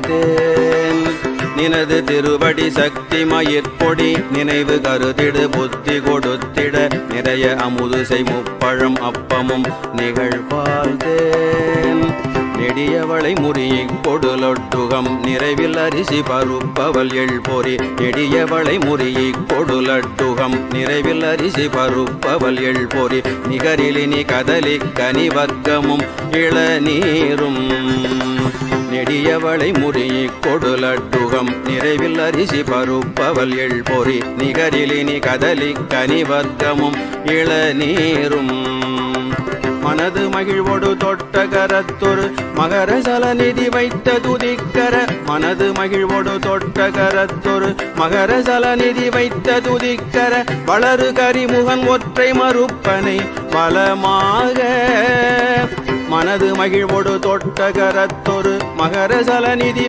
வாழ்த்தேன். நினது திருவடி சக்தி மயிர்கொடி நினைவு கருதிடு புத்தி கொடுத்திட நிறைய அமுதுசை முப்பழம் அப்பமும் நிகழ்வாழ்த்தேன். நெடியவளை முறியிக் கொடுலொட்டுகம் நிறைவில் அரிசி பருப்பவள் எழ்பொறி நெடியவளை முறியிக் கொடுலட்டுகம் நிறைவில் அரிசி பருப்பவள் எழ்பொறி நிகரிலினி கதலி கனிவர்க்கமும் இளநீரும் நெடியவளை முறியிக் கொடுலட்டுகம் நிறைவில் அரிசி பருப்பவள் எழ்பொறி நிகரிலினி கதலி கனிவர்க்கமும் இளநீரும் மனது மகிழ்வோடு தொட்ட கரத்தொரு மகர சலநிதி வைத்த துதிக்கர மனது மகிழ்வோடு தொட்ட கரத்தொரு மகர சலநிதி வைத்த துதிக்கர வளரு கரிமுகன் ஒற்றை மறுப்பனை பலமாக மனது மகிழ்வோடு தொட்ட கரத்தொரு மகர சலநிதி